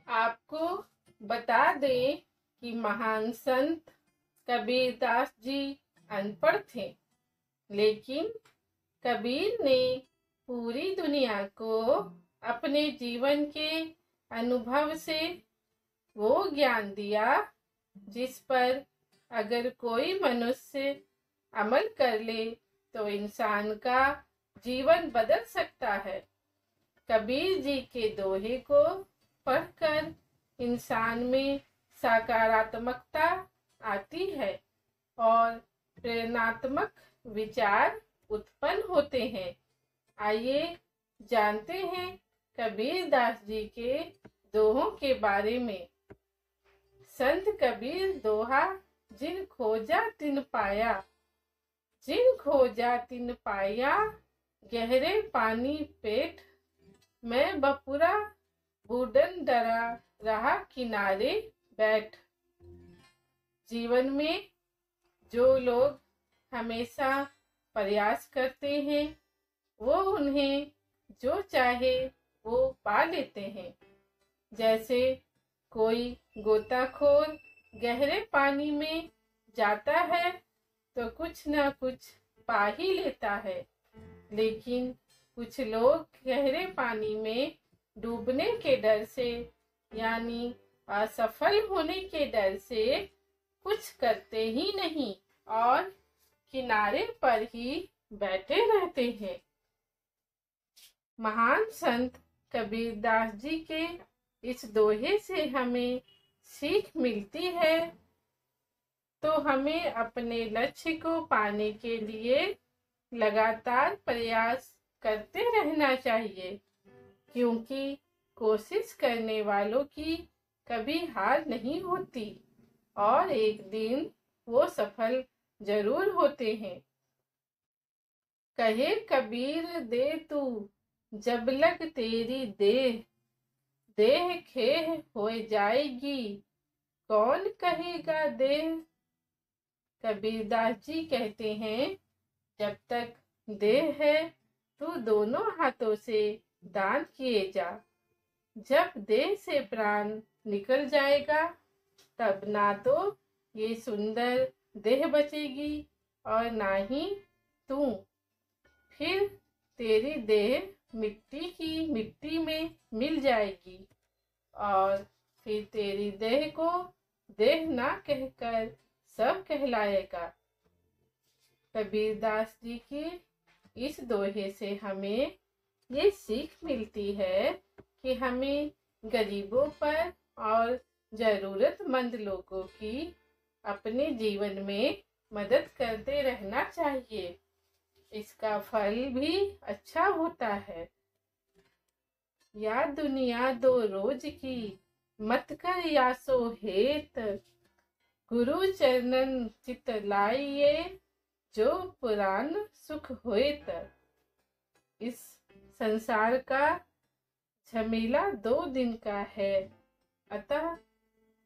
आपको बता दें कि महान संत कबीरदास जी अनपढ़ थे, लेकिन कबीर ने पूरी दुनिया को अपने जीवन के अनुभव से वो ज्ञान दिया जिस पर अगर कोई मनुष्य अमल कर ले तो इंसान का जीवन बदल सकता है। कबीर जी के दोहे को पढ़कर इंसान में सकारात्मकता आती है और प्रेरणात्मक विचार उत्पन्न होते हैं। आइए जानते हैं कबीरदास जी के दोहों के बारे में। संत कबीर दोहा, जिन खोजा तिन पाया, जिन खोजा तिन पाया, गहरे पानी पेट, मैं बपुरा बूढ़न डरा रहा किनारे बैठ। जीवन में जो लोग हमेशा प्रयास करते हैं वो उन्हें जो चाहे वो पा लेते हैं। जैसे कोई गोताखोर गहरे पानी में जाता है तो कुछ न कुछ पा ही लेता है, लेकिन कुछ लोग गहरे पानी में डूबने के डर से यानी असफल होने के डर से कुछ करते ही नहीं और किनारे पर ही बैठे रहते हैं। महान संत कबीरदास जी के इस दोहे से हमें सीख मिलती है, तो हमें अपने लक्ष्य को पाने के लिए लगातार प्रयास करते रहना चाहिए, क्योंकि कोशिश करने वालों की कभी हार नहीं होती और एक दिन वो सफल जरूर होते हैं। कहे कबीर दे तू जब लग तेरी देह, देह खेह हो जाएगी कौन कहेगा देह। कबीरदास जी कहते हैं, जब तक देह है तू दोनों हाथों से दान किए जा, जब देह से प्राण निकल जाएगा तब ना तो ये सुंदर देह बचेगी और ना ही तू, फिर तेरी देह मिट्टी की मिट्टी में मिल जाएगी और फिर तेरी देह को देह ना कहकर सब कहलाएगा। कबीरदास जी की इस दोहे से हमें ये सीख मिलती है कि हमें गरीबों पर और जरूरतमंद लोगों की अपने जीवन में मदद करते रहना चाहिए। इसका फल भी अच्छा होता है। या दुनिया दो रोज की मत कर यासो हेत, गुरु चरणन चित लाइए जो पुराण सुख होएत। इस संसार का झमेला 2 दिन का है, अतः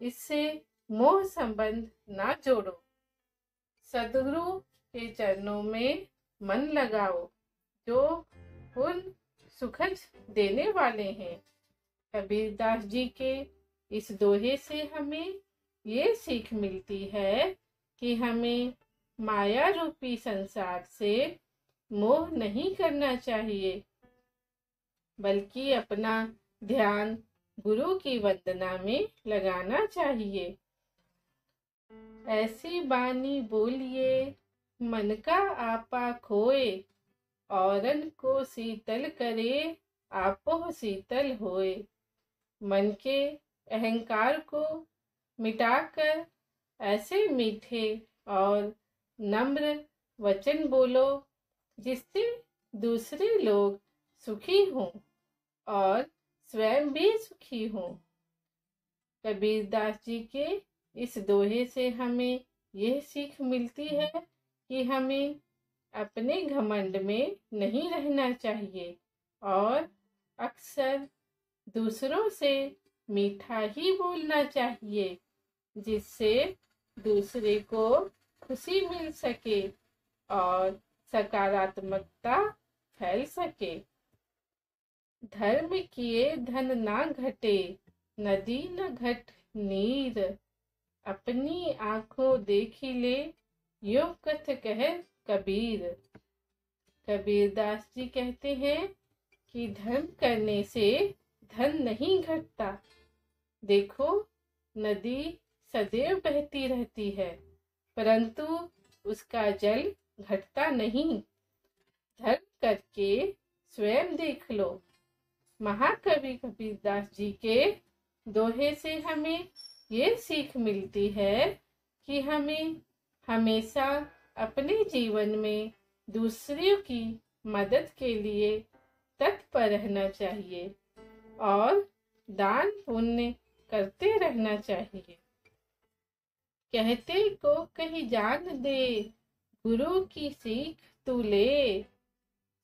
इससे मोह संबंध ना जोड़ो। सदगुरु के चरणों में मन लगाओ जो उन सुखद देने वाले हैं। कबीरदास जी के इस दोहे से हमें ये सीख मिलती है कि हमें माया रूपी संसार से मोह नहीं करना चाहिए, बल्कि अपना ध्यान गुरु की वंदना में लगाना चाहिए। ऐसी बानी बोलिए मन का आपा खोए, औरन को शीतल करे आपो शीतल होए। मन के अहंकार को मिटाकर ऐसे मीठे और नम्र वचन बोलो जिससे दूसरे लोग सुखी हों और स्वयं भी सुखी हों। कबीरदास जी के इस दोहे से हमें यह सीख मिलती है कि हमें अपने घमंड में नहीं रहना चाहिए और अक्सर दूसरों से मीठा ही बोलना चाहिए, जिससे दूसरे को खुशी मिल सके और सकारात्मकता फैल सके। धर्म किए धन ना घटे, नदी न घट नीर, अपनी आंखों देखी ले, यो कथ कह कबीर। कबीरदास जी कहते हैं कि धर्म करने से धन नहीं घटता। देखो, नदी सदैव बहती रहती है, परंतु उसका जल घटता नहीं। धर्म करके स्वयं देख लो। महाकवि कबीरदास जी के दोहे से हमें ये सीख मिलती है कि हमें हमेशा अपने जीवन में दूसरों की मदद के लिए तत्पर रहना चाहिए और दान पुण्य करते रहना चाहिए। कहते को कहीं जान दे, गुरु की सीख तू ले।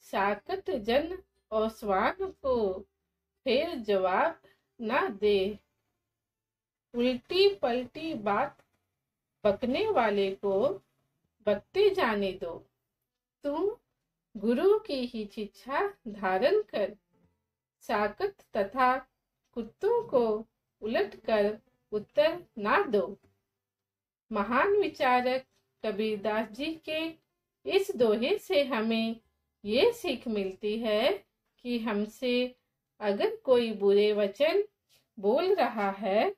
साकत जन और स्वान को फिर जवाब ना दे। उल्टी पलटी बात बकने वाले को बकते जाने दो। तू गुरु की ही शिक्षा धारण कर, साकत तथा कुत्तों को उलट कर उत्तर ना दो। महान विचारक कबीरदास जी के इस दोहे से हमें ये सीख मिलती है कि हमसे अगर कोई बुरे वचन बोल रहा है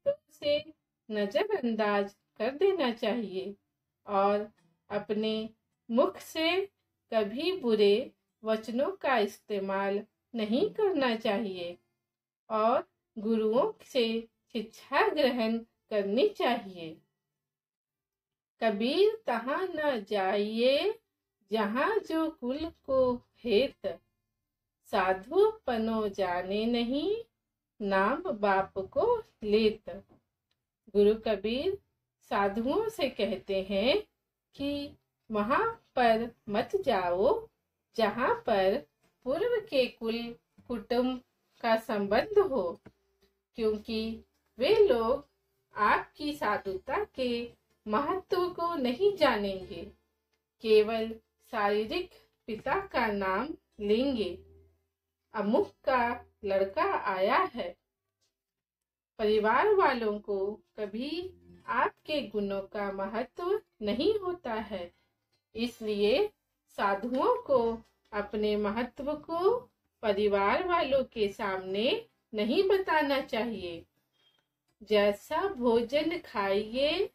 तो उसे नजरअंदाज कर देना चाहिए और अपने मुख से कभी बुरे वचनों का इस्तेमाल नहीं करना चाहिए और गुरुओं से शिक्षा ग्रहण करनी चाहिए। कबीर तहाँ न जाइए, जहाँ जो कुल को हेत। साधु पनो जाने नहीं, नाम बाप को लेत। गुरु कबीर साधुओं से कहते हैं कि वहां पर मत जाओ जहां पर पूर्व के कुल कुटुंब का संबंध हो, क्योंकि वे लोग आपकी साधुता के महत्व को नहीं जानेंगे, केवल शारीरिक पिता का नाम लेंगे। अमुक का लड़का आया है। परिवार वालों को कभी आपके गुणों का महत्व नहीं होता है, इसलिए साधुओं को अपने महत्व को परिवार वालों के सामने नहीं बताना चाहिए। जैसा भोजन खाइए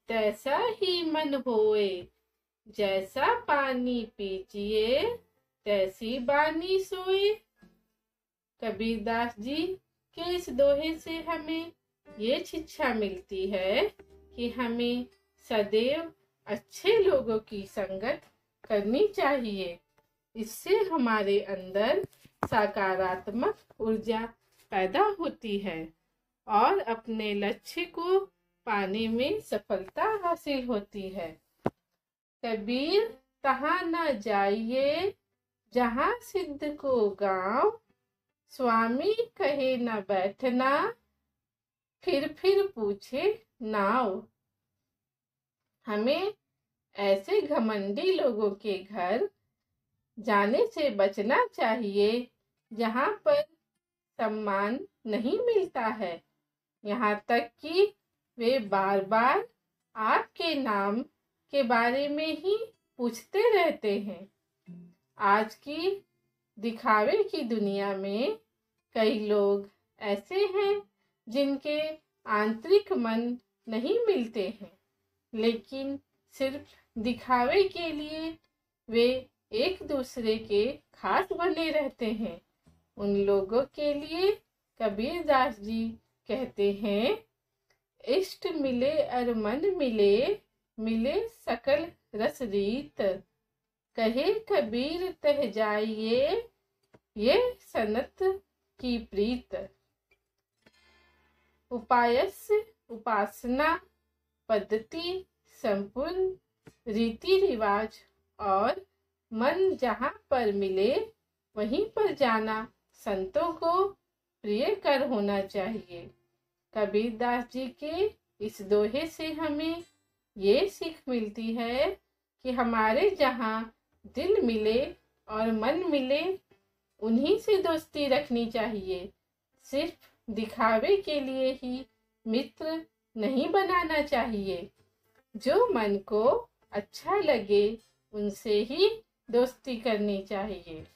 तैसा ही मन होए, जैसा पानी पीजिए तैसी बानी सोए। कबीरदास जी के इस दोहे से हमें ये शिक्षा मिलती है कि हमें सदैव अच्छे लोगों की संगत करनी चाहिए। इससे हमारे अंदर सकारात्मक ऊर्जा पैदा होती है और अपने लक्ष्य को पाने में सफलता हासिल होती है। कबीर तहाँ न जाइए, जहाँ सिद्ध को गाँव। स्वामी कहे न बैठना, फिर पूछे नाव। हमें ऐसे घमंडी लोगों के घर जाने से बचना चाहिए जहाँ पर सम्मान नहीं मिलता है, यहाँ तक कि वे बार बार आपके नाम के बारे में ही पूछते रहते हैं। आज की दिखावे की दुनिया में कई लोग ऐसे हैं जिनके आंतरिक मन नहीं मिलते हैं, लेकिन सिर्फ दिखावे के लिए वे एक दूसरे के खास बने रहते हैं। उन लोगों के लिए कबीरदास जी कहते हैं, इष्ट मिले अर मन मिले, मिले सकल रस रीत। कहे कबीर तह जाइए, ये सनत की प्रीत। उपायस्य उपासना पद्धति संपूर्ण रीति रिवाज और मन जहाँ पर मिले वहीं पर जाना संतों को प्रिय कर होना चाहिए। कबीरदास जी के इस दोहे से हमें ये सीख मिलती है कि हमारे जहाँ दिल मिले और मन मिले उन्हीं से दोस्ती रखनी चाहिए। सिर्फ दिखावे के लिए ही मित्र नहीं बनाना चाहिए। जो मन को अच्छा लगे उनसे ही दोस्ती करनी चाहिए।